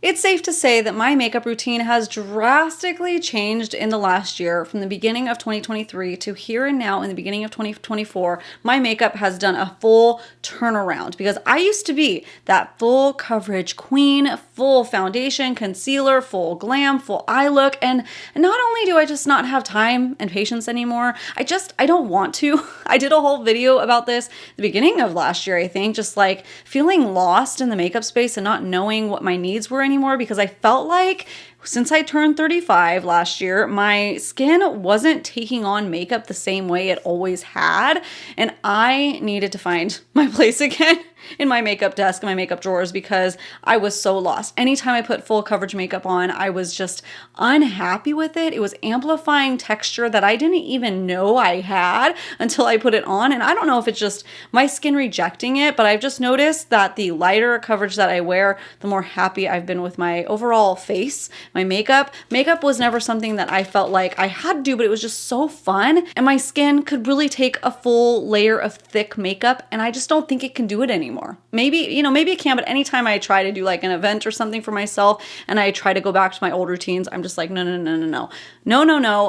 It's safe to say that my makeup routine has drastically changed in the last year. From the beginning of 2023 to here and now in the beginning of 2024, my makeup has done a full turnaround because I used to be that full coverage queen, full foundation, concealer, full glam, full eye look. And not only do I just not have time and patience anymore, I don't want to. I did a whole video about this at the beginning of last year, I think, just like feeling lost in the makeup space and not knowing what my needs were anymore, because I felt like since I turned 35 last year, my skin wasn't taking on makeup the same way it always had. And I needed to find my place again in my makeup desk and my makeup drawers because I was so lost. Anytime I put full coverage makeup on, I was just unhappy with it. It was amplifying texture that I didn't even know I had until I put it on. And I don't know if it's just my skin rejecting it, but I've just noticed that the lighter coverage that I wear, the more happy I've been with my overall face. My makeup was never something that I felt like I had to do, but it was just so fun. And my skin could really take a full layer of thick makeup, and I just don't think it can do it anymore. Maybe it can, but anytime I try to do like an event or something for myself and I try to go back to my old routines, I'm just like, no.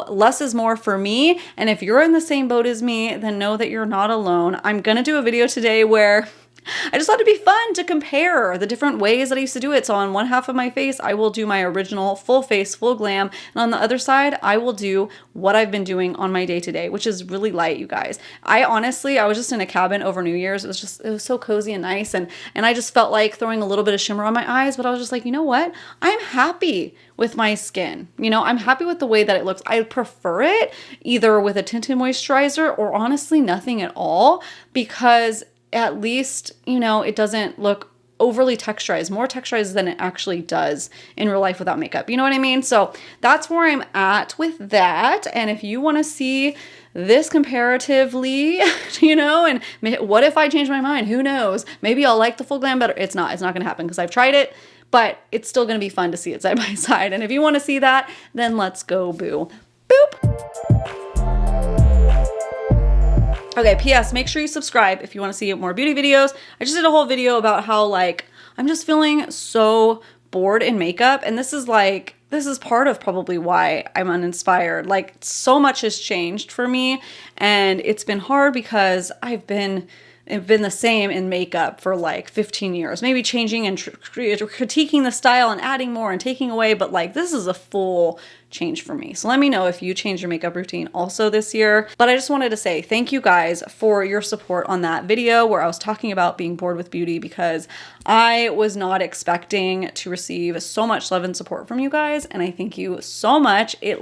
Less is more for me. And if you're in the same boat as me, then know that you're not alone. I'm going to do a video today where I just thought it'd be fun to compare the different ways that I used to do it. So on one half of my face, I will do my original full face, full glam. And on the other side, I will do what I've been doing on my day to day, which is really light, you guys. I was just in a cabin over New Year's. It was so cozy and nice. And I just felt like throwing a little bit of shimmer on my eyes, but I was just like, you know what? I'm happy with my skin. I'm happy with the way that it looks. I prefer it either with a tinted moisturizer or honestly nothing at all, because at least, it doesn't look overly texturized, more texturized than it actually does in real life without makeup. You know what I mean? So that's where I'm at with that. And if you want to see this comparatively, and what if I change my mind? Who knows? Maybe I'll like the full glam better. It's not going to happen because I've tried it, but it's still going to be fun to see it side by side. And if you want to see that, then let's go, boo. Boop. Okay, P.S. make sure you subscribe if you want to see more beauty videos. I just did a whole video about how I'm just feeling so bored in makeup, and this is part of probably why I'm uninspired. So much has changed for me, and it's been hard because I've been the same in makeup for 15 years, maybe changing and critiquing the style and adding more and taking away, but this is a full change for me. So let me know if you change your makeup routine also this year. But I just wanted to say thank you guys for your support on that video where I was talking about being bored with beauty, because I was not expecting to receive so much love and support from you guys, and I thank you so much. It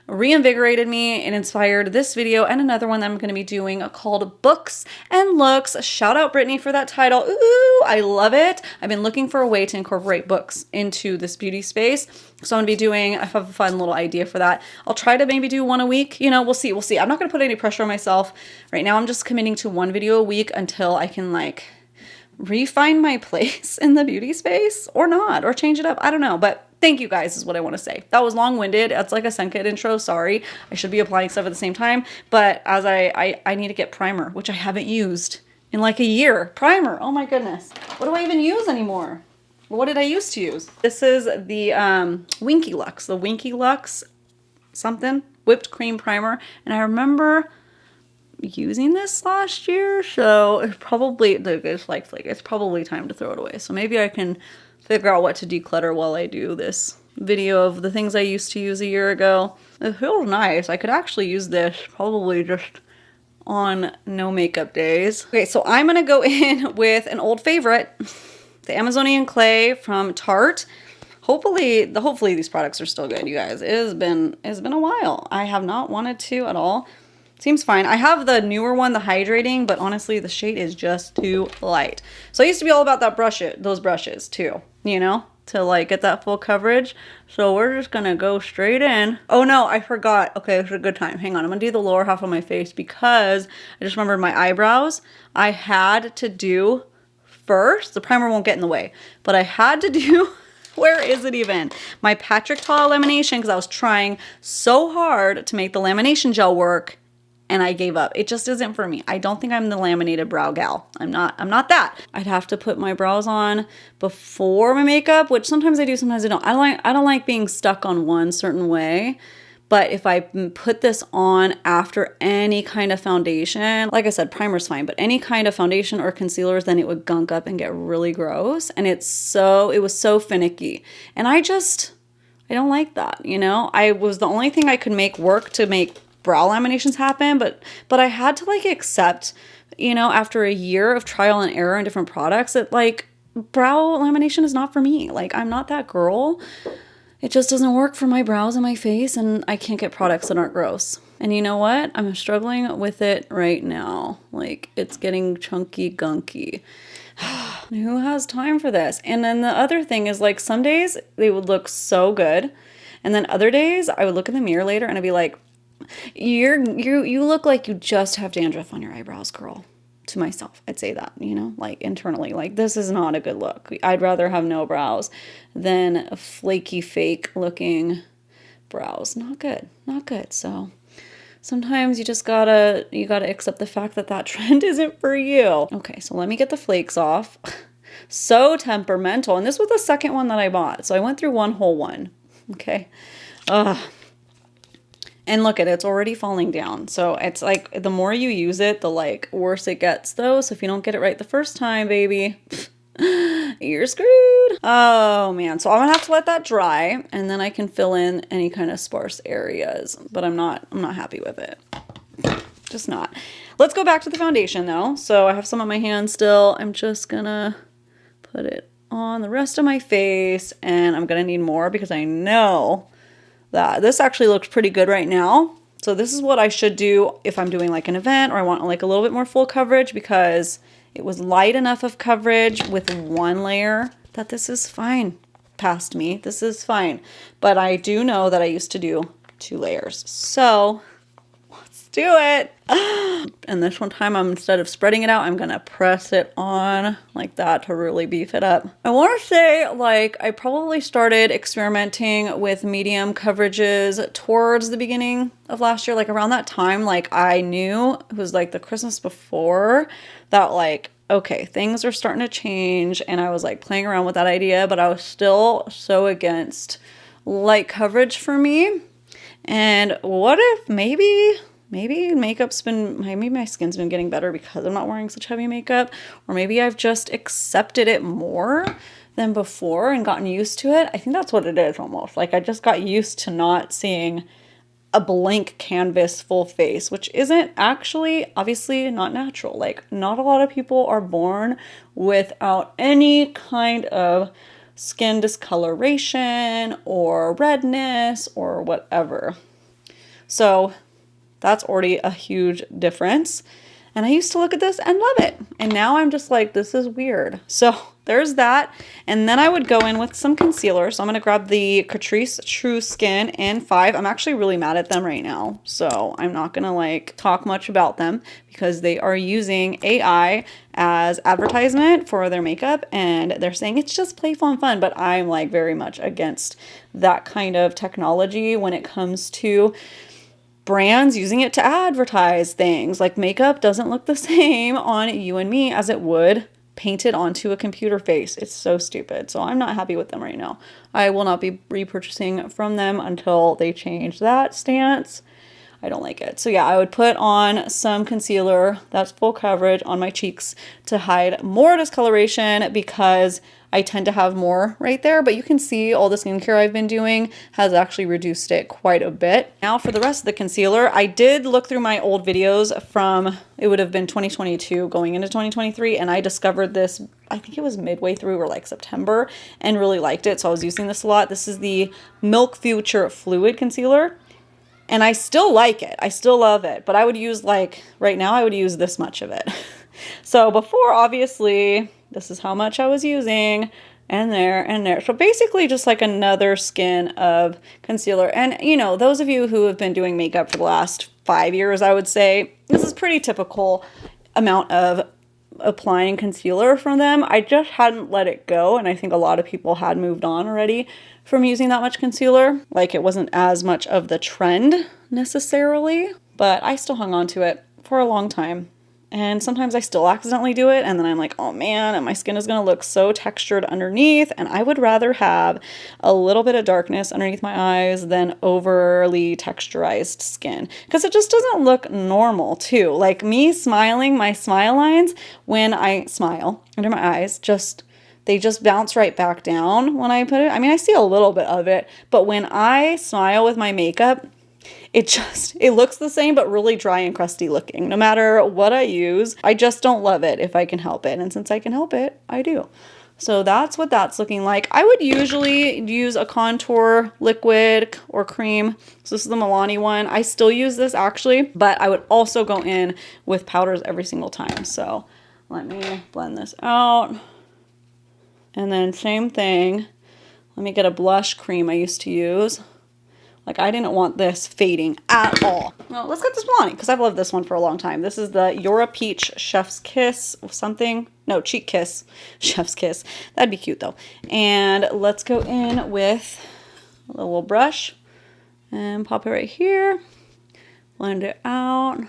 reinvigorated me and inspired this video and another one that I'm going to be doing called Books and Looks. Shout out Brittany for that title. Ooh, I love it. I've been looking for a way to incorporate books into this beauty space. So I'm going to be I have a fun little idea for that. I'll try to maybe do one a week. We'll see. I'm not going to put any pressure on myself. Right now, I'm just committing to one video a week until I can refine my place in the beauty space, or not, or change it up. I don't know, but thank you guys is what I want to say. That was long-winded. That's like a Senkit intro. Sorry. I should be applying stuff at the same time, but as I need to get primer, which I haven't used in a year. Primer. Oh my goodness. What do I even use anymore? What did I used to use? This is the Winky Lux, something whipped cream primer. And I remember using this last year, so it's probably time to throw it away. So maybe I can figure out what to declutter while I do this video of the things I used to use a year ago. It feels nice. I could actually use this probably just on no makeup days. Okay, so I'm gonna go in with an old favorite, the Amazonian Clay from Tarte. Hopefully these products are still good, you guys. It's been a while. I have not wanted to at all. Seems fine. I have the newer one, the hydrating, but honestly, the shade is just too light. So I used to be all about those brushes too, to get that full coverage. So we're just gonna go straight in. Oh no, I forgot. Okay, it's a good time. Hang on, I'm gonna do the lower half of my face because I just remembered my eyebrows. I had to do first, the primer won't get in the way, but I had to do, where is it even? My Patrick Ta lamination, because I was trying so hard to make the lamination gel work, and I gave up. It just isn't for me. I don't think I'm the laminated brow gal. I'm not that. I'd have to put my brows on before my makeup, which sometimes I do, sometimes I don't. I don't like being stuck on one certain way. But if I put this on after any kind of foundation, like I said, primer's fine, but any kind of foundation or concealers, then it would gunk up and get really gross. And it was so finicky. And I don't like that, you know? I was the only thing I could make work to make brow laminations happen, but I had to like accept, you know, after a year of trial and error in different products, that like brow lamination is not for me. Like, I'm not that girl. It just doesn't work for my brows and my face, and I can't get products that aren't gross. And you know what? I'm struggling with it right now. Like, it's getting chunky gunky. Who has time for this? And then the other thing is, like, some days they would look so good, and then other days I would look in the mirror later and I'd be like, you look like you just have dandruff on your eyebrows, girl. To myself, I'd say that, you know, like internally, like, this is not a good look. I'd rather have no brows than a flaky, fake looking brows. Not good, not good. So sometimes you just gotta accept the fact that trend isn't for you. Okay, so let me get the flakes off. So temperamental. And this was the second one that I bought. So I went through one whole one. Okay. And look at it, it's already falling down. So it's like, the more you use it, the like worse it gets though. So if you don't get it right the first time, baby, you're screwed. Oh man. So I'm gonna have to let that dry, and then I can fill in any kind of sparse areas, but I'm not happy with it. Just not. Let's go back to the foundation though. So I have some on my hand still. I'm just gonna put it on the rest of my face, and I'm gonna need more because I know that this actually looks pretty good right now. So this is what I should do if I'm doing like an event or I want like a little bit more full coverage, because it was light enough of coverage with one layer that this is fine past me. This is fine. But I do know that I used to do 2 layers. So let's do it. And this one time, instead of spreading it out, I'm gonna press it on like that to really beef it up. I want to say, like, I probably started experimenting with medium coverages towards the beginning of last year, like around that time. Like, I knew it was like the Christmas before that, like, okay, things are starting to change, and I was like playing around with that idea, but I was still so against light coverage for me. And what if maybe my skin's been getting better because I'm not wearing such heavy makeup, or maybe I've just accepted it more than before and gotten used to it. I think that's what it is almost. Like, I just got used to not seeing a blank canvas full face, which isn't actually, obviously, not natural. Like, not a lot of people are born without any kind of skin discoloration or redness or whatever. So that's already a huge difference. And I used to look at this and love it. And now I'm just like, this is weird. So there's that. And then I would go in with some concealer. So I'm going to grab the Catrice True Skin in 5. I'm actually really mad at them right now. So I'm not going to like talk much about them because they are using AI as advertisement for their makeup. And they're saying it's just playful and fun. But I'm like very much against that kind of technology when it comes to brands using it to advertise things. Like, makeup doesn't look the same on you and me as it would painted onto a computer face. It's so stupid. So I'm not happy with them right now. I will not be repurchasing from them until they change that stance. I don't like it. So yeah, I would put on some concealer that's full coverage on my cheeks to hide more discoloration, because I tend to have more right there, but you can see all the skincare I've been doing has actually reduced it quite a bit. Now for the rest of the concealer, I did look through my old videos from, it would have been 2022 going into 2023, and I discovered this, I think it was midway through or like September, and really liked it. So I was using this a lot. This is the Milk Future Fluid Concealer. And I still like it. I still love it. But I would use, like, right now I would use this much of it. So before, obviously, this is how much I was using. And there and there. So basically just like another skin of concealer. And, you know, those of you who have been doing makeup for the last 5 years, I would say, this is pretty typical amount of applying concealer from them. I just hadn't let it go. And I think a lot of people had moved on already from using that much concealer. Like, it wasn't as much of the trend necessarily. but I still hung on to it for a long time. And sometimes I still accidentally do it, and then I'm like, oh man, and my skin is gonna look so textured underneath, and I would rather have a little bit of darkness underneath my eyes than overly texturized skin, because it just doesn't look normal too. Like me smiling, my smile lines, when I smile under my eyes, they just bounce right back down when I put it. I mean, I see a little bit of it, but when I smile with my makeup, it looks the same, but really dry and crusty looking. No matter what I use, I just don't love it if I can help it. And since I can help it, I do. So that's what that's looking like. I would usually use a contour liquid or cream. So this is the Milani one. I still use this actually, but I would also go in with powders every single time. So let me blend this out. And then same thing. Let me get a blush cream I used to use. Like, I didn't want this fading at all. Well, let's get this Milani, because I've loved this one for a long time. This is the You're a Peach Chef's Kiss something. No, Cheek Kiss. Chef's Kiss. That'd be cute, though. And let's go in with a little brush and pop it right here. Blend it out.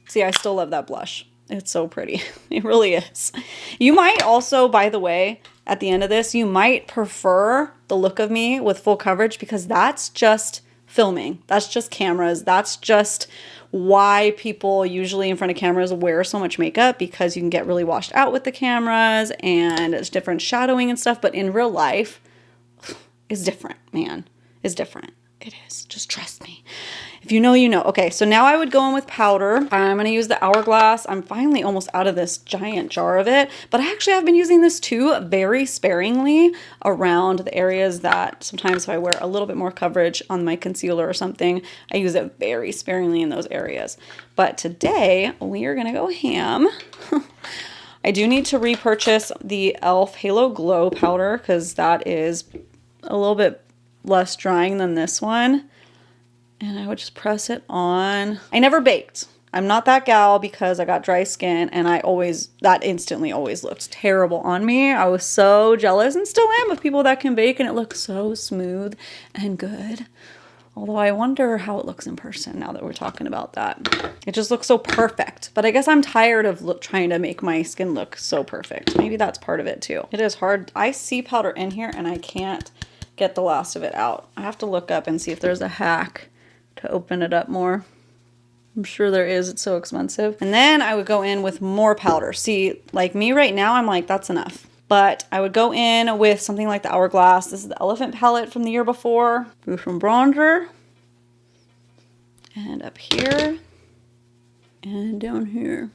See, I still love that blush. It's so pretty. It really is. You might also, by the way, at the end of this, you might prefer the look of me with full coverage, because that's just filming. That's just cameras. That's just why people usually in front of cameras wear so much makeup, because you can get really washed out with the cameras and it's different shadowing and stuff. But in real life, it's different, man. It's different. It is. Just trust me. If you know, you know. Okay, so now I would go in with powder. I'm going to use the Hourglass. I'm finally almost out of this giant jar of it. But I actually have been using this too very sparingly around the areas that sometimes if I wear a little bit more coverage on my concealer or something, I use it very sparingly in those areas. But today, we are going to go ham. I do need to repurchase the e.l.f. Halo Glow powder, because that is a little bit less drying than this one. And I would just press it on. I never baked. I'm not that gal, because I got dry skin, and that instantly always looked terrible on me. I was so jealous, and still am, of people that can bake and it looks so smooth and good. Although I wonder how it looks in person now that we're talking about that. It just looks so perfect. But I guess I'm tired of trying to make my skin look so perfect. Maybe that's part of it too. It is hard. I see powder in here and I can't get the last of it out. I have to look up and see if there's a hack to open it up more. I'm sure there is. It's so expensive. And then I would go in with more powder. See, like me right now, I'm like, that's enough. But I would go in with something like the Hourglass. This is the Elephant palette from the year before. Do some bronzer. And up here. And down here.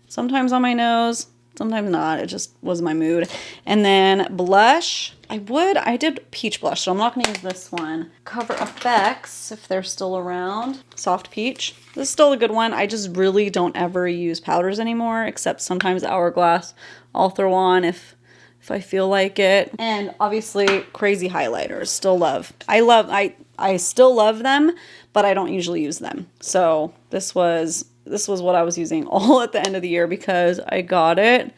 Sometimes on my nose. Sometimes not. It just was my mood. And then blush. I did peach blush, so I'm not going to use this one. Cover FX, if they're still around. Soft peach. This is still a good one. I just really don't ever use powders anymore, except sometimes Hourglass I'll throw on if I feel like it. And obviously crazy highlighters. Still love. I still love them, but I don't usually use them. So this was what I was using all at the end of the year, because I got it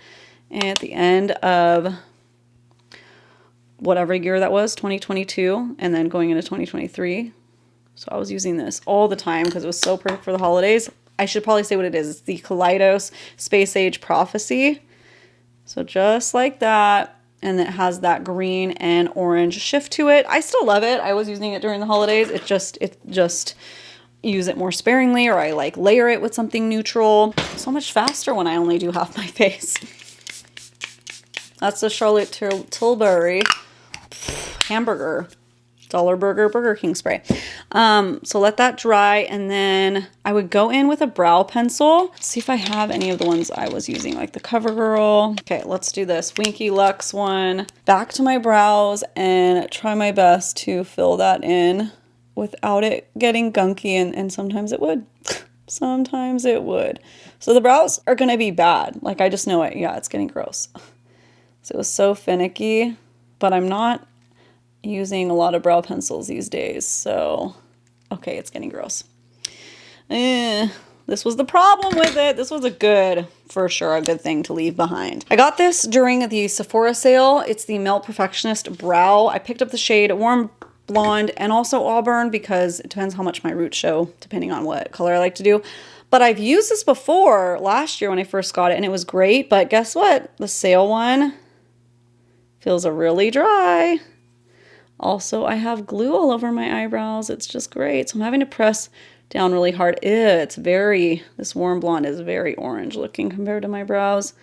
at the end of whatever year that was, 2022, and then going into 2023. So I was using this all the time because it was so perfect for the holidays. I should probably say what it is. It's the Kaleidos Space Age Prophecy. So just like that. And it has that green and orange shift to it. I still love it. I was using it during the holidays. It just use it more sparingly, or I like layer it with something neutral. So much faster when I only do half my face. That's the Charlotte Tilbury hamburger, dollar burger, Burger King spray. So let that dry, and then I would go in with a brow pencil. See if I have any of the ones I was using, like the CoverGirl. Okay, let's do this Winky Lux one. Back to my brows and try my best to fill that in without it getting gunky, and sometimes it would. Sometimes it would. So the brows are gonna be bad. Like, I just know it. Yeah, it's getting gross. So it was so finicky, but I'm not using a lot of brow pencils these days. So, okay, it's getting gross. This was the problem with it. This was for sure a good thing to leave behind. I got this during the Sephora sale. It's the Melt Perfectionist Brow. I picked up the shade Warm blonde and also auburn because it depends how much my roots show depending on what color I like to do. But I've used this before last year when I first got it and it was great. But guess what? The sale one feels really dry. Also, I have glue all over my eyebrows. It's just great. So I'm having to press down really hard. This warm blonde is very orange looking compared to my brows.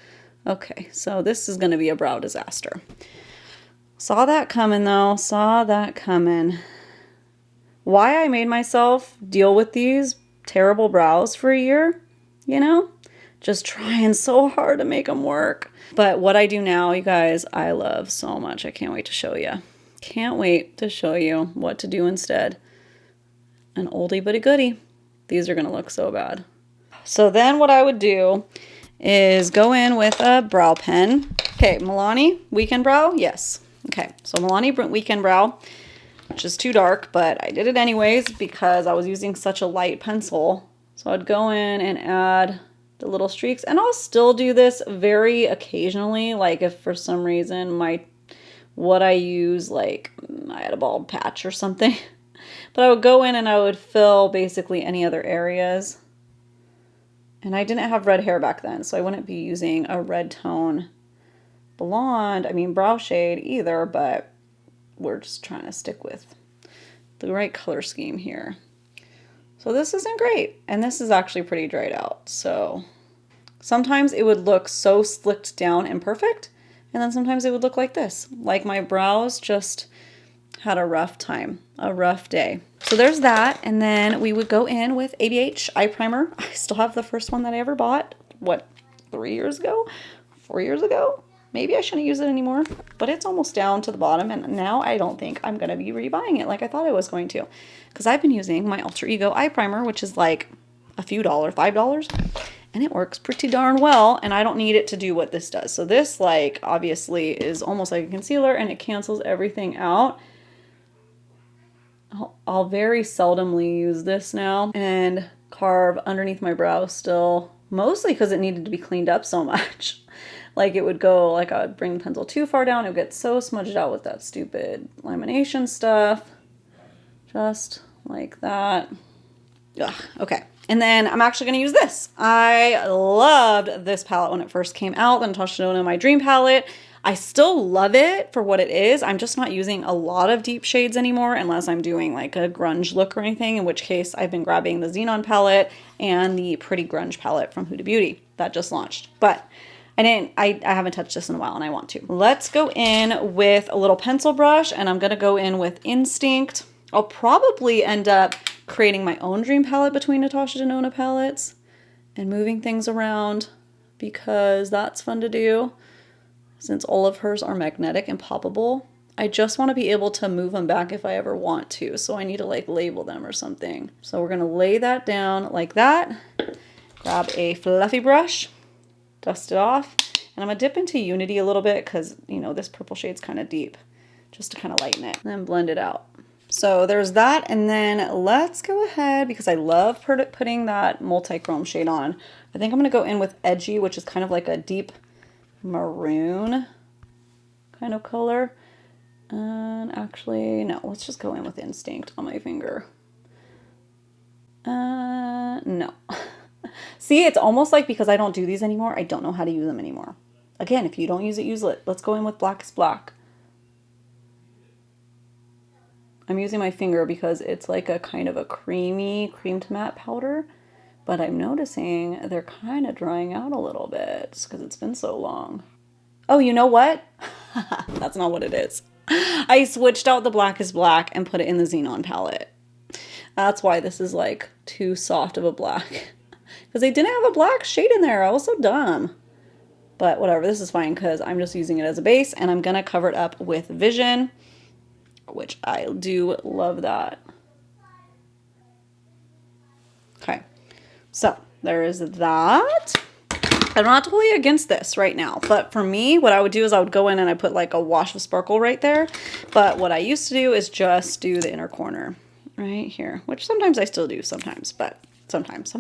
Okay, so this is going to be a brow disaster. Saw that coming though. Saw that coming. Why I made myself deal with these terrible brows for a year, you know? Just trying so hard to make them work. But what I do now, you guys, I love so much. I can't wait to show you. Can't wait to show you what to do instead. An oldie but a goodie. These are going to look so bad. So then what I would do is go in with a brow pen. Okay, Milani Weekend Brow. Yes. Okay, so Milani Weekend Brow, which is too dark, but I did it anyways because I was using such a light pencil. So I'd go in and add the little streaks, and I'll still do this very occasionally. Like if for some reason what I use, like I had a bald patch or something. But I would go in and I would fill basically any other areas. And I didn't have red hair back then, so I wouldn't be using a red tone brow shade either, but we're just trying to stick with the right color scheme here. So this isn't great, and this is actually pretty dried out. So sometimes it would look so slicked down and perfect, and then sometimes it would look like this. Like my brows just had a rough time, a rough day. So there's that, and then we would go in with ABH eye primer. I still have the first one that I ever bought, 3 years ago? 4 years ago? Maybe I shouldn't use it anymore, but it's almost down to the bottom, and now I don't think I'm going to be rebuying it like I thought I was going to, because I've been using my Alter Ego eye primer, which is like a few dollars, $5, and it works pretty darn well, and I don't need it to do what this does. So this, like, obviously is almost like a concealer, and it cancels everything out. I'll very seldomly use this now and carve underneath my brow still, mostly because it needed to be cleaned up so much. Like it would go, like I would bring the pencil too far down, it would get so smudged out with that stupid lamination stuff. Just like that. Ugh, okay. And then I'm actually going to use this. I loved this palette when it first came out, the Natasha Denona My Dream palette. I still love it for what it is. I'm just not using a lot of deep shades anymore unless I'm doing like a grunge look or anything, in which case I've been grabbing the Xenon palette and the Pretty Grunge palette from Huda Beauty that just launched. But I haven't touched this in a while and I want to. Let's go in with a little pencil brush, and I'm going to go in with Instinct. I'll probably end up creating my own dream palette between Natasha Denona palettes and moving things around because that's fun to do. Since all of hers are magnetic and poppable, I just want to be able to move them back if I ever want to. So I need to like label them or something. So we're going to lay that down like that. Grab a fluffy brush, dust it off. And I'm going to dip into Unity a little bit because, you know, this purple shade's kind of deep, just to kind of lighten it. And then blend it out. So there's that. And then let's go ahead, because I love putting that multi-chrome shade on. I think I'm going to go in with Edgy, which is kind of like a deep maroon kind of color. And actually, no, let's just go in with Instinct on my finger. No. See, it's almost like because I don't do these anymore, I don't know how to use them anymore. Again, if you don't use it, use it. Let's go in with Black is Black. I'm using my finger because it's like a kind of a creamy cream to matte powder, but I'm noticing they're kind of drying out a little bit because it's been so long. Oh, you know what? That's not what it is. I switched out the Black is Black and put it in the Xenon palette. That's why this is like too soft of a black. Because they didn't have a black shade in there. I was so dumb. But whatever, this is fine because I'm just using it as a base, and I'm going to cover it up with Vision, which I do love that. Okay, so there is that. I'm not totally against this right now, but for me, what I would do is I would go in and I put like a wash of sparkle right there. But what I used to do is just do the inner corner right here, which sometimes I still do sometimes, but sometimes.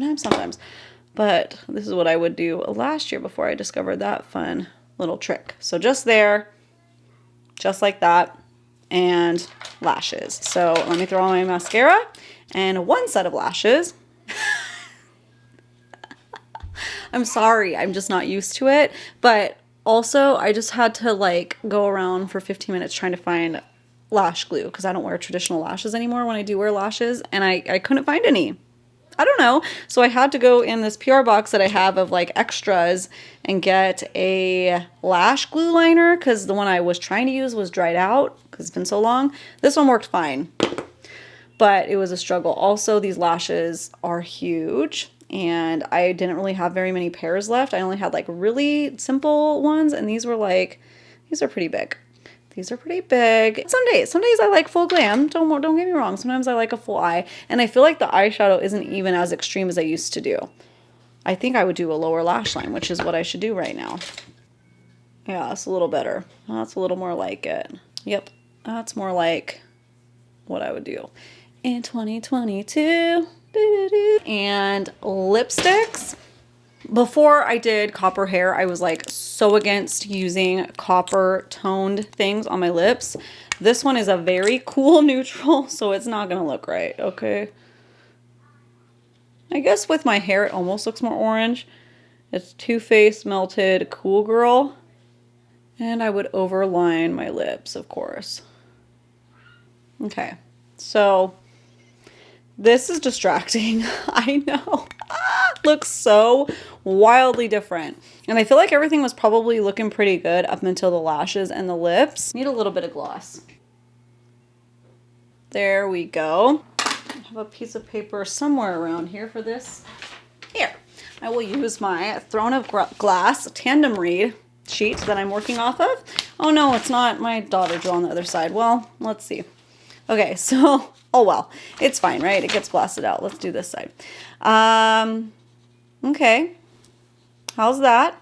But this is what I would do last year before I discovered that fun little trick. So just there, just like that. and lashes. So let me throw on my mascara and one set of lashes. I'm sorry, I'm just not used to it. But also, I just had to like go around for 15 minutes trying to find lash glue because I don't wear traditional lashes anymore when I do wear lashes, and I couldn't find any. I don't know. So I had to go in this PR box that I have of like extras and get a lash glue liner because the one I was trying to use was dried out because it's been so long. This one worked fine, but it was a struggle. Also, these lashes are huge and I didn't really have very many pairs left. I only had like really simple ones, and these are pretty big. These are pretty big. Some days I like full glam. Don't get me wrong. Sometimes I like a full eye. And I feel like the eyeshadow isn't even as extreme as I used to do. I think I would do a lower lash line, which is what I should do right now. Yeah, that's a little better. That's a little more like it. Yep, that's more like what I would do in 2022. And lipsticks. Before I did copper hair, I was like so against using copper toned things on my lips. This one is a very cool neutral, so it's not gonna look right, okay? I guess with my hair, it almost looks more orange. It's Too Faced Melted Cool Girl. And I would overline my lips, of course. Okay, so this is distracting. I know. Looks so wildly different. And I feel like everything was probably looking pretty good up until the lashes and the lips. Need a little bit of gloss. There we go. I have a piece of paper somewhere around here for this. Here. I will use my Throne of Glass tandem read sheet that I'm working off of. Oh no, it's not. My daughter drew on the other side. Well, let's see. Okay, so, oh well, it's fine, right? It gets blasted out. Let's do this side. Okay, how's that?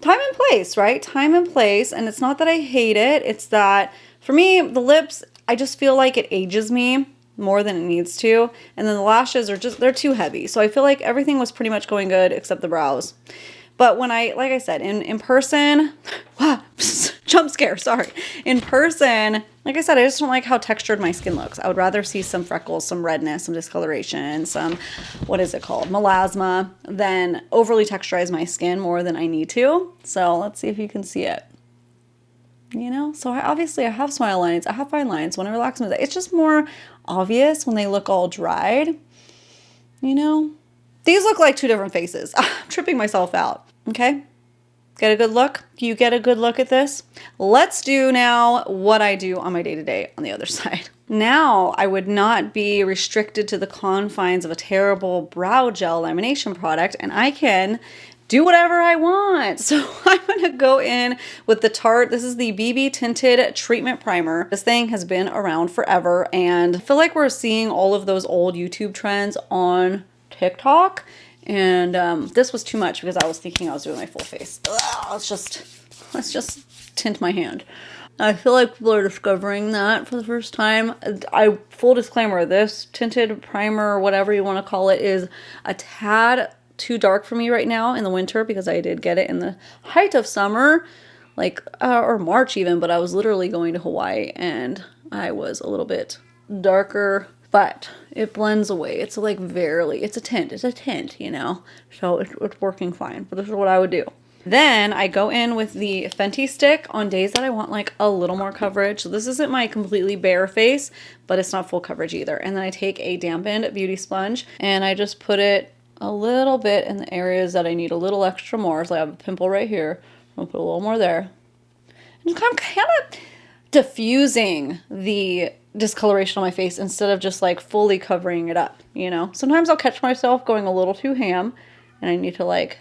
Time and place, right? Time and place, and it's not that I hate it. It's that, for me, the lips, I just feel like it ages me more than it needs to. And then the lashes are just, they're too heavy. So I feel like everything was pretty much going good except the brows. But when I, like I said, in person, jump scare, sorry. In person, like I said, I just don't like how textured my skin looks. I would rather see some freckles, some redness, some discoloration, some, what is it called, melasma, than overly texturize my skin more than I need to. So let's see if you can see it. You know, so obviously I have smile lines, I have fine lines. When I relax my, it's just more obvious when they look all dried, you know. These look like two different faces. I'm tripping myself out. Okay, get a good look? Do you get a good look at this? Let's do now what I do on my day-to-day on the other side. Now I would not be restricted to the confines of a terrible brow gel lamination product, and I can do whatever I want. So I'm gonna go in with the Tarte. This is the BB Tinted Treatment Primer. This thing has been around forever, and I feel like we're seeing all of those old YouTube trends on TikTok. And this was too much because I was thinking I was doing my full face. Ugh, let's just tint my hand. I feel like people are discovering that for the first time. Full disclaimer, this tinted primer, whatever you want to call it, is a tad too dark for me right now in the winter because I did get it in the height of summer, like, or March even, but I was literally going to Hawaii and I was a little bit darker. But it blends away. It's like it's a tint, you know? So it's working fine. But this is what I would do. Then I go in with the Fenty stick on days that I want like a little more coverage. So this isn't my completely bare face, but it's not full coverage either. And then I take a dampened beauty sponge and I just put it a little bit in the areas that I need a little extra more. So I have a pimple right here. I'll put a little more there. And I'm kind of diffusing the discoloration on my face instead of just like fully covering it up, you know? Sometimes I'll catch myself going a little too ham and I need to like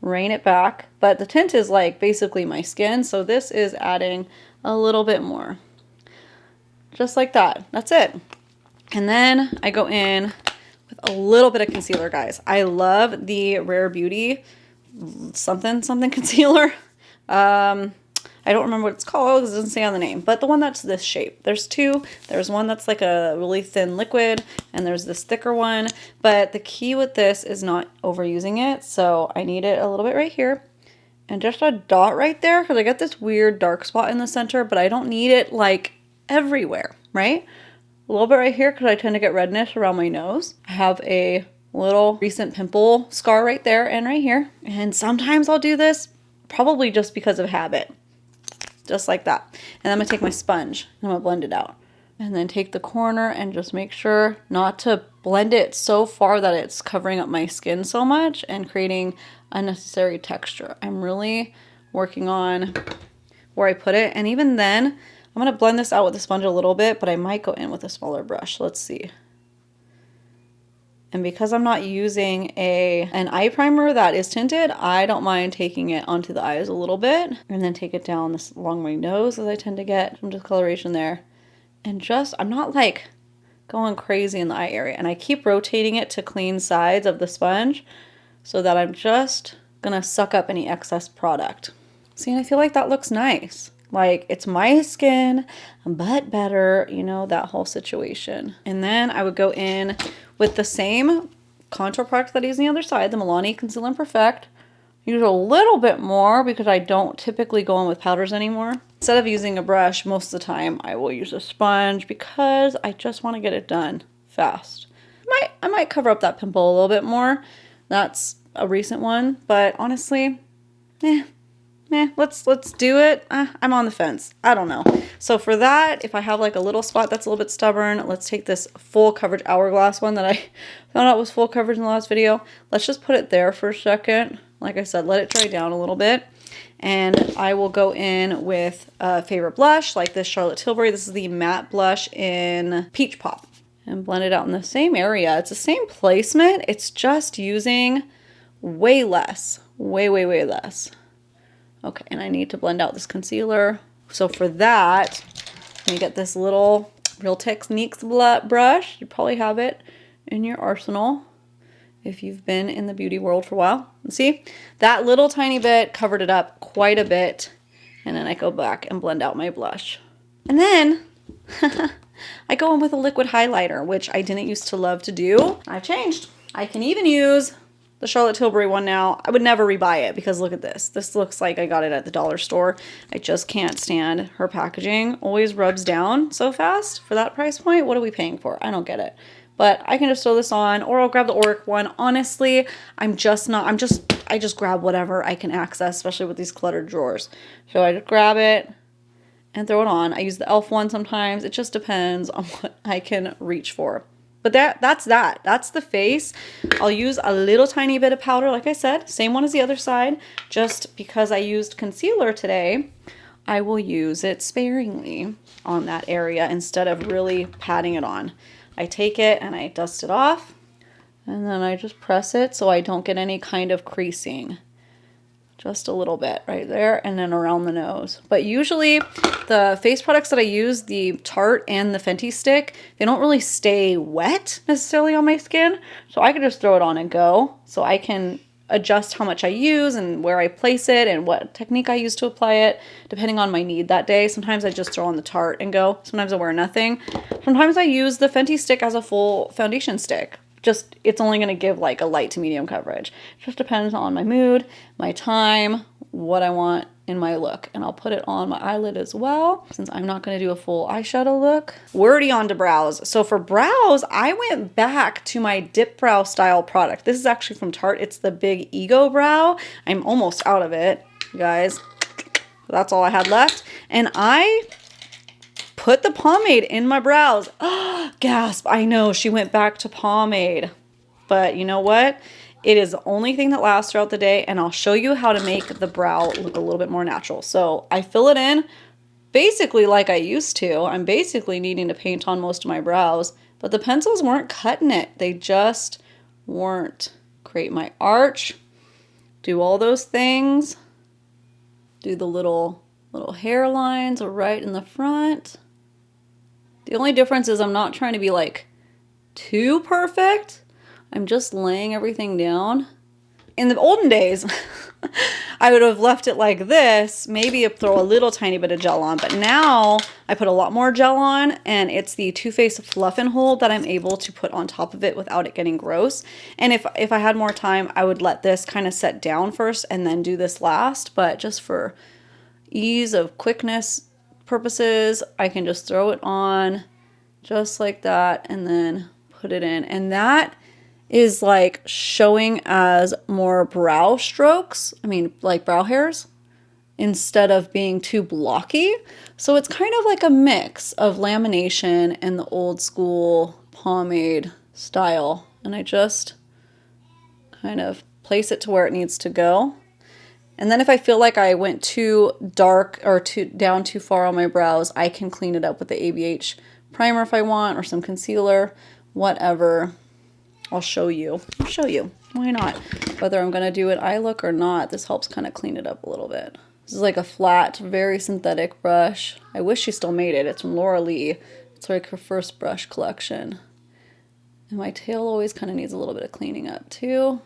rein it back, but the tint is like basically my skin, so this is adding a little bit more. Just like that. That's it. And then I go in with a little bit of concealer, guys. I love the Rare Beauty something concealer. I don't remember what it's called because it doesn't say on the name, but the one that's this shape. There's two. There's one that's like a really thin liquid, and there's this thicker one. But the key with this is not overusing it, so I need it a little bit right here. And just a dot right there, because I got this weird dark spot in the center, but I don't need it like everywhere, right? A little bit right here because I tend to get redness around my nose. I have a little recent pimple scar right there and right here. And sometimes I'll do this probably just because of habit. Just like that. And I'm going to take my sponge and I'm going to blend it out. And then take the corner and just make sure not to blend it so far that it's covering up my skin so much and creating unnecessary texture. I'm really working on where I put it. And even then, I'm going to blend this out with the sponge a little bit, but I might go in with a smaller brush. Let's see. And because I'm not using an eye primer that is tinted, I don't mind taking it onto the eyes a little bit and then take it down this along my nose, as I tend to get some discoloration there. And just, I'm not like going crazy in the eye area. And I keep rotating it to clean sides of the sponge so that I'm just gonna suck up any excess product. See, and I feel like that looks nice. Like, it's my skin, but better, you know, that whole situation. And then I would go in with the same contour product that I use on the other side, the Milani Conceal and Perfect. Use a little bit more because I don't typically go in with powders anymore. Instead of using a brush, most of the time I will use a sponge because I just want to get it done fast. I might cover up that pimple a little bit more. That's a recent one, but honestly, let's do it. I'm on the fence. I don't know. So for that, if I have like a little spot that's a little bit stubborn, let's take this full coverage Hourglass one that I found out was full coverage in the last video. Let's just put it there for a second. Like I said, let it dry down a little bit. And I will go in with a favorite blush like this Charlotte Tilbury. This is the matte blush in Peach Pop. And blend it out in the same area. It's the same placement. It's just using way less. Way less. Okay, and I need to blend out this concealer. So for that, let me get this little Real Techniques brush. You probably have it in your arsenal if you've been in the beauty world for a while. See, that little tiny bit covered it up quite a bit. And then I go back and blend out my blush. And then I go in with a liquid highlighter, which I didn't used to love to do. I've changed. I can even use the Charlotte Tilbury one now. I would never rebuy it because look at this. This looks like I got it at the dollar store. I just can't stand her packaging. Always rubs down so fast for that price point. What are we paying for? I don't get it. But I can just throw this on, or I'll grab the Auric one. Honestly, I just grab whatever I can access, especially with these cluttered drawers. So I just grab it and throw it on. I use the e.l.f. one sometimes. It just depends on what I can reach for. But that's that. That's the face. I'll use a little tiny bit of powder, like I said. Same one as the other side. Just because I used concealer today, I will use it sparingly on that area instead of really patting it on. I take it and I dust it off. And then I just press it so I don't get any kind of creasing. Just a little bit right there and then around the nose. But usually the face products that I use, the Tarte and the Fenty stick, they don't really stay wet necessarily on my skin. So I can just throw it on and go. So I can adjust how much I use and where I place it and what technique I use to apply it, depending on my need that day. Sometimes I just throw on the Tarte and go. Sometimes I wear nothing. Sometimes I use the Fenty stick as a full foundation stick. Just, it's only going to give like a light to medium coverage. Just depends on my mood, my time, what I want in my look. And I'll put it on my eyelid as well, since I'm not going to do a full eyeshadow look. We're already on to brows. So for brows, I went back to my dip brow style product. This is actually from Tarte. It's the Big Ego Brow. I'm almost out of it, you guys. That's all I had left. And I put the pomade in my brows. Gasp. I know she went back to pomade. But you know what? It is the only thing that lasts throughout the day, and I'll show you how to make the brow look a little bit more natural. So I fill it in basically like I used to. I'm basically needing to paint on most of my brows, but the pencils weren't cutting it. They just weren't. Create my arch, do all those things, do the little hairlines right in the front. The only difference is I'm not trying to be like too perfect. I'm just laying everything down. In the olden days, I would have left it like this, maybe throw a little tiny bit of gel on, but now I put a lot more gel on, and it's the Too Faced Fluff and Hold that I'm able to put on top of it without it getting gross. And if I had more time, I would let this kind of set down first and then do this last, but just for ease of quickness, purposes, I can just throw it on just like that and then put it in. And that is like showing as more brow strokes. I mean, like brow hairs, instead of being too blocky. So it's kind of like a mix of lamination and the old school pomade style. And I just kind of place it to where it needs to go. And then if I feel like I went too dark or down too far on my brows, I can clean it up with the ABH primer if I want, or some concealer, whatever. I'll show you. Why not? Whether I'm going to do an eye look or not, this helps kind of clean it up a little bit. This is like a flat, very synthetic brush. I wish she still made it. It's from Laura Lee. It's like her first brush collection. And my tail always kind of needs a little bit of cleaning up too.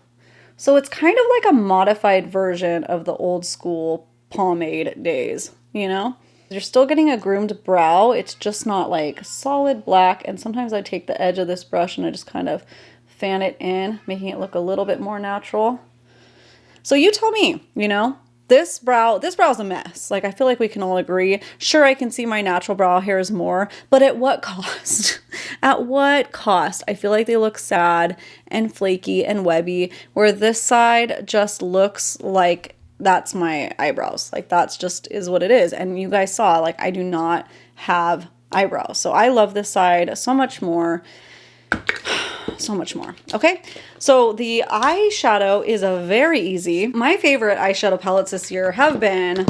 So it's kind of like a modified version of the old school pomade days, you know? You're still getting a groomed brow. It's just not like solid black. And sometimes I take the edge of this brush and I just kind of fan it in, making it look a little bit more natural. So you tell me, you know, this brow's a mess. Like, I feel like we can all agree. Sure, I can see my natural brow hairs more, but at what cost? At what cost? I feel like they look sad and flaky and webby, where this side just looks like that's my eyebrows. Like, that's just is what it is. And you guys saw, like, I do not have eyebrows. So I love this side so much more. So much more. Okay, so the eyeshadow is a very easy. My favorite eyeshadow palettes this year have been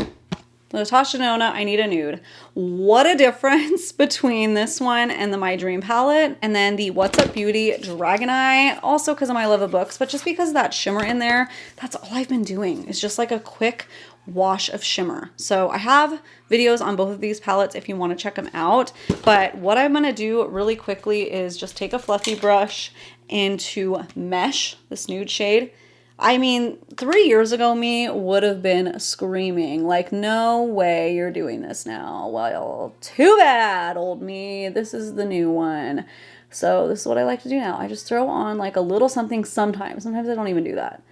Natasha Denona, I Need a Nude. What a difference between this one and the My Dream palette. And then the What's Up Beauty Dragon Eye, also because of my love of books, but just because of that shimmer in there. That's all I've been doing. It's just like a quick wash of shimmer. So I have videos on both of these palettes if you want to check them out. But what I'm going to do really quickly is just take a fluffy brush into Mesh, this nude shade. I mean, 3 years ago me would have been screaming like, no way you're doing this now. Well, too bad, old me. This is the new one. So this is what I like to do now. I just throw on like a little something sometimes. Sometimes I don't even do that.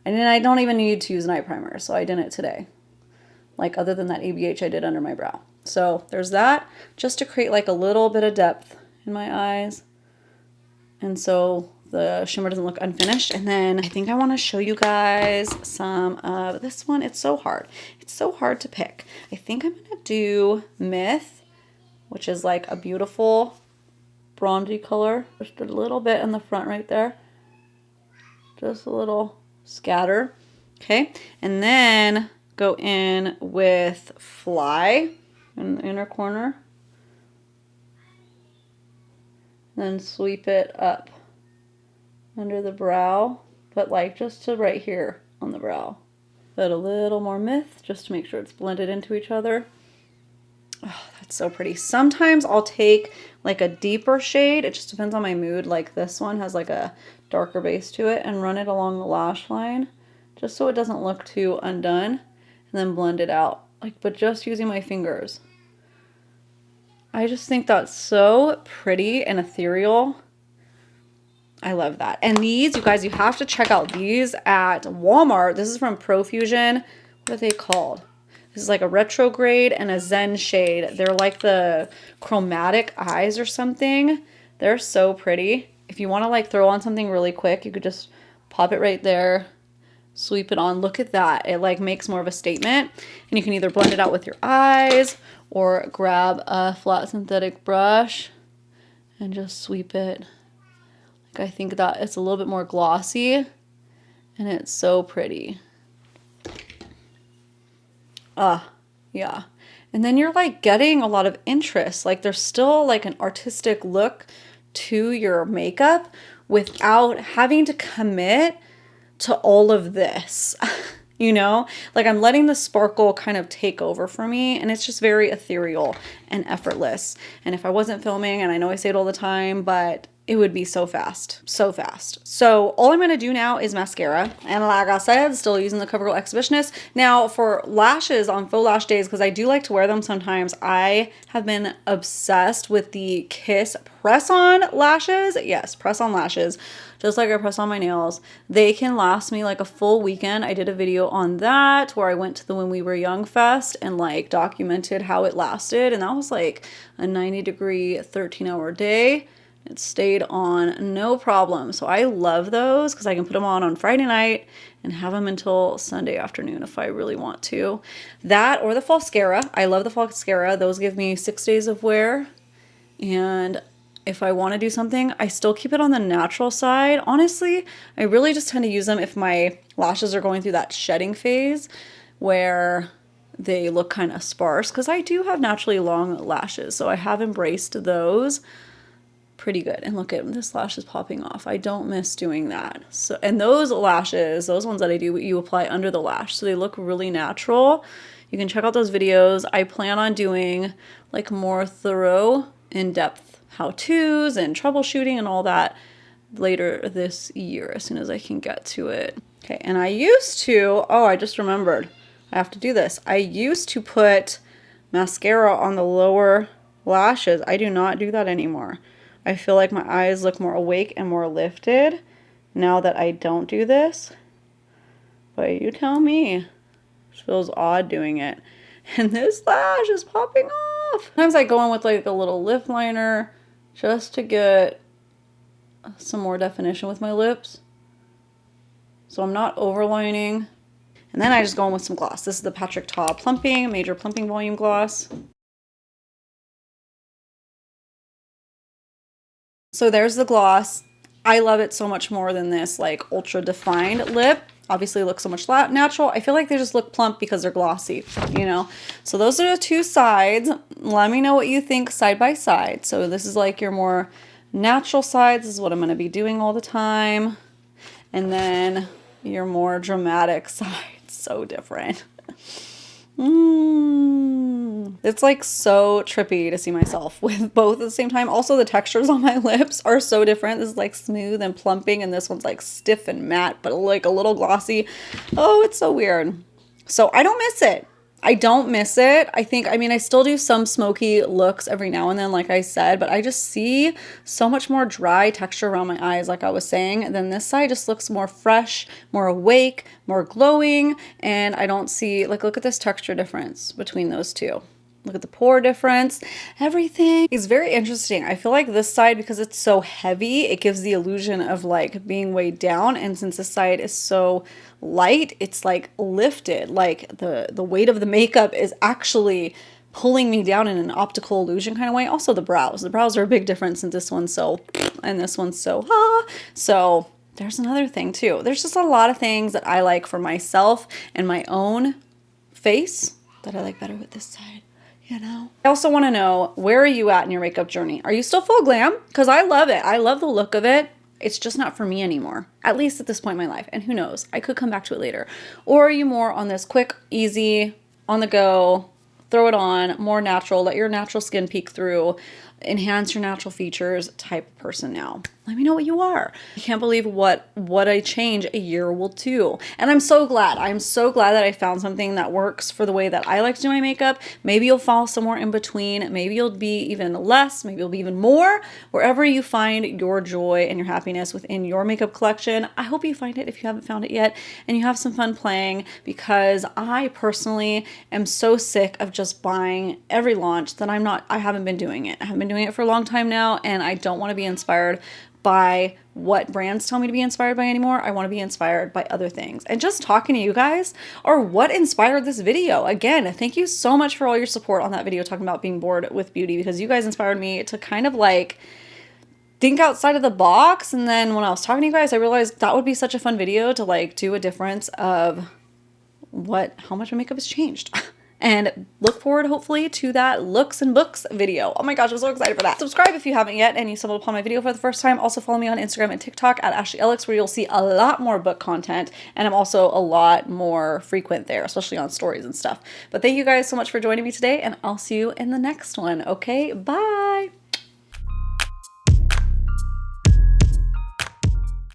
And then I don't even need to use an eye primer, so I didn't today. Like, other than that ABH I did under my brow. So there's that, just to create like a little bit of depth in my eyes. And so the shimmer doesn't look unfinished. And then I think I want to show you guys some of this one. It's so hard. It's so hard to pick. I think I'm going to do Myth, which is like a beautiful bronzy color. Just a little bit in the front right there. Just a little scatter. Okay, and then go in with Fly in the inner corner. Then sweep it up under the brow, but like just to right here on the brow. Put a little more Myth just to make sure it's blended into each other. Oh, that's so pretty. Sometimes I'll take like a deeper shade. It just depends on my mood. Like this one has like a darker base to it, and run it along the lash line just so it doesn't look too undone, and then blend it out. Like, but just using my fingers. I just think that's so pretty and ethereal. I love that. And these, you guys, you have to check out these at Walmart. This is from Profusion. What are they called? This is like a retrograde and a zen shade. They're like the chromatic eyes or something. They're so pretty. If you want to like throw on something really quick, you could just pop it right there, sweep it on. Look at that. It like makes more of a statement. And you can either blend it out with your eyes or grab a flat synthetic brush and just sweep it. Like, I think that it's a little bit more glossy and it's so pretty. Yeah. And then you're like getting a lot of interest. Like, there's still like an artistic look to your makeup without having to commit to all of this. You know, like I'm letting the sparkle kind of take over for me, and it's just very ethereal and effortless. And if I wasn't filming, and I know I say it all the time, but it would be so fast, so fast. So all I'm going to do now is mascara. And like I said, still using the CoverGirl Exhibitionist. Now for lashes on faux lash days, because I do like to wear them sometimes, I have been obsessed with the Kiss press-on lashes. Yes, press-on lashes. just like I press on my nails. They can last me like a full weekend. I did a video on that where I went to the When We Were Young Fest and like documented how it lasted. And that was like a 90-degree, 13-hour day. It stayed on no problem. So I love those because I can put them on Friday night and have them until Sunday afternoon if I really want to. That or the Falscara. I love the Falscara. Those give me 6 days of wear. And if I want to do something, I still keep it on the natural side. Honestly, I really just tend to use them if my lashes are going through that shedding phase where they look kind of sparse, because I do have naturally long lashes. So I have embraced those pretty good. And look at this lash is popping off. I don't miss doing that. So, and those lashes, those ones that I do, you apply under the lash. So they look really natural. You can check out those videos. I plan on doing like more thorough, in-depth how-tos and troubleshooting and all that later this year as soon as I can get to it. Okay, and I used to, oh, I just remembered. I have to do this. I used to put mascara on the lower lashes. I do not do that anymore. I feel like my eyes look more awake and more lifted now that I don't do this. But you tell me. It feels odd doing it. And this lash is popping off. Sometimes I go in with like a little lip liner just to get some more definition with my lips. So I'm not overlining. And then I just go in with some gloss. This is the Patrick Ta Plumping, Major Plumping Volume Gloss. So there's the gloss. I love it so much more than this like ultra defined lip. Obviously it looks so much natural. I feel like they just look plump because they're glossy, you know? So those are the two sides. Let me know what you think side by side. So this is like your more natural side. This is what I'm going to be doing all the time. And then your more dramatic side. So different. It's like so trippy to see myself with both at the same time. Also, the textures on my lips are so different. This is like smooth and plumping, and this one's like stiff and matte, but like a little glossy. Oh, it's so weird. So I don't miss it. I don't miss it. I think, I mean, I still do some smoky looks every now and then, like I said, but I just see so much more dry texture around my eyes, like I was saying. And then this side just looks more fresh, more awake, more glowing. And I don't see, like, look at this texture difference between those two. Look at the pore difference. Everything is very interesting. I feel like this side, because it's so heavy, it gives the illusion of like being weighed down. And since this side is so light, it's like lifted. Like the weight of the makeup is actually pulling me down in an optical illusion kind of way. Also the brows. The brows are a big difference since this one's so, and this one's so, So there's another thing too. There's just a lot of things that I like for myself and my own face that I like better with this side. You know, I also want to know, where are you at in your makeup journey? Are you still full glam? Because I love it. I love the look of it. It's just not for me anymore, at least at this point in my life. And who knows, I could come back to it later. Or are you more on this quick, easy, on the go, throw it on, more natural, let your natural skin peek through, enhance your natural features type of person now? Let me know what you are. I can't believe what a change a year will do. And I'm so glad. I'm so glad that I found something that works for the way that I like to do my makeup. Maybe you'll fall somewhere in between. Maybe you'll be even less. Maybe you'll be even more. Wherever you find your joy and your happiness within your makeup collection, I hope you find it if you haven't found it yet and you have some fun playing, because I personally am so sick of just buying every launch that I haven't been doing it. I haven't been doing it for a long time now, and I don't want to be inspired by what brands tell me to be inspired by anymore. I want to be inspired by other things. And just talking to you guys are what inspired this video. Again, thank you so much for all your support on that video talking about being bored with beauty, because you guys inspired me to kind of like think outside of the box. And then when I was talking to you guys, I realized that would be such a fun video to like do a difference of how much my makeup has changed. And look forward, hopefully, to that looks and books video. Oh my gosh, I'm so excited for that. Subscribe if you haven't yet and you stumbled upon my video for the first time. Also follow me on Instagram and TikTok at ashleyellix, where you'll see a lot more book content. And I'm also a lot more frequent there, especially on stories and stuff. But thank you guys so much for joining me today, and I'll see you in the next one. Okay, bye.